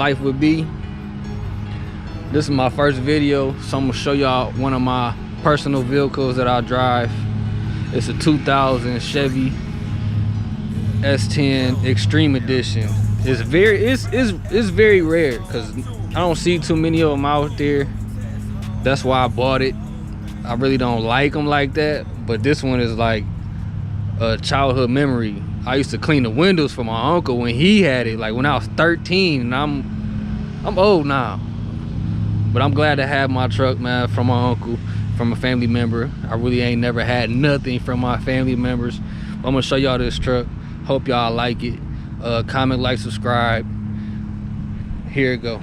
life would be. This is my first video, so I'm gonna show y'all one of my personal vehicles that I drive. It's a 2000 Chevy S10 Xtreme Edition. It's very rare because I don't see too many of them out there. That's why I bought it. I really don't like them like that, but this one is like a childhood memory. I used to clean the windows for my uncle when he had it, like when I was 13, and I'm old now. But I'm glad to have my truck, man, from my uncle, from a family member. I really ain't never had nothing from my family members. I'm gonna show y'all this truck. Hope y'all like it. Comment, like, subscribe. Here it go.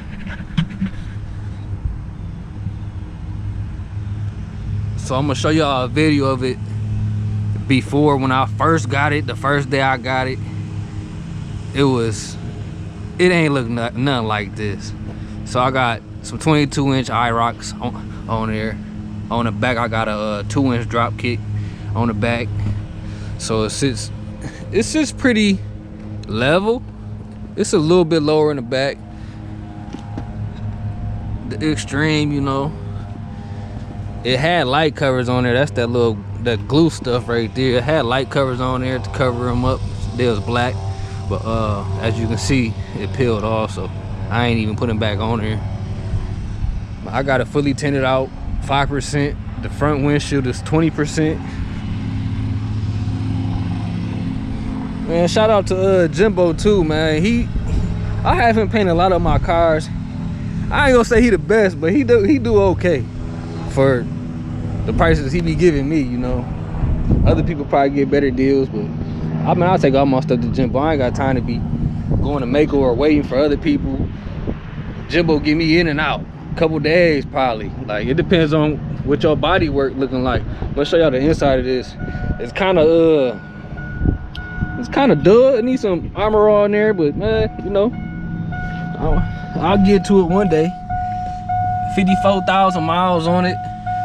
So I'm gonna show y'all a video of it before, when I first got it, the first day I got it. It ain't look nothing like this. So I got some 22-inch IROCs on there. On the back I got a 2-inch drop kick on the back. So it's just pretty level. It's a little bit lower in the back. The Xtreme, you know, it had light covers on there. That's that glue stuff right there. It had light covers on there to cover them up. They was black, but as you can see, it peeled off, so I ain't even putting back on there. I got it fully tinted out, 5%. The front windshield is 20%. Man, shout out to Jimbo too, man. I have him paint a lot of my cars. I ain't gonna say he the best, but he do okay for the prices he be giving me, you know. Other people probably get better deals, but I mean, I'll take all my stuff to Jimbo. I ain't got time to be going to Mako or waiting for other people. Jimbo get me in and out a couple days probably. Like, it depends on what your body work looking like. I'm gonna show y'all the inside of this. It's kind of dull. It needs some armor on there, but man, you know, I'll get to it one day. 54,000 miles on it.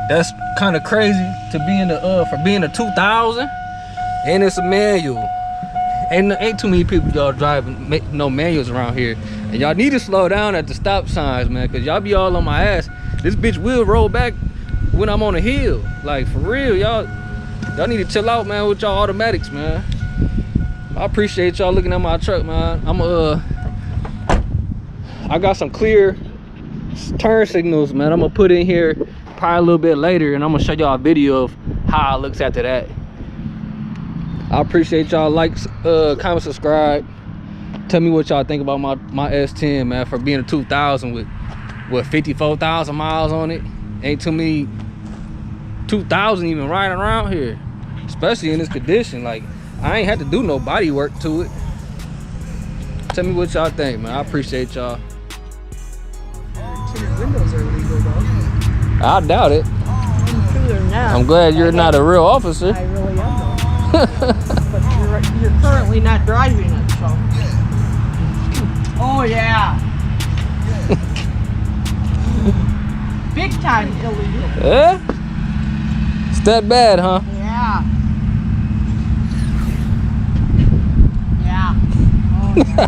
That's kind of crazy to be in the for being a 2000, and it's a manual. Ain't too many people y'all driving no manuals around here, and y'all need to slow down at the stop signs, man, because y'all be all on my ass. This bitch will roll back when I'm on a hill, like for real. Y'all need to chill out, man, with y'all automatics, man. I appreciate y'all looking at my truck, man. I got some clear turn signals, man. I'm gonna put in here probably a little bit later, and I'm gonna show y'all a video of how it looks after that. I appreciate y'all. Like, comment, subscribe. Tell me what y'all think about my S10, man, for being a 2000 with what, 54,000 miles on it. Ain't too many 2000 even riding around here, especially in this condition. Like, I ain't had to do no body work to it. Tell me what y'all think, man. I appreciate y'all. Tinted windows are illegal, though. I doubt it. I'm sure they're not. I'm glad you're not a real officer. I really am, though. But you're currently not driving it, so. Oh, yeah. Big time illegal. Yeah? It's that bad, huh? Yeah. Yeah. Oh, yeah.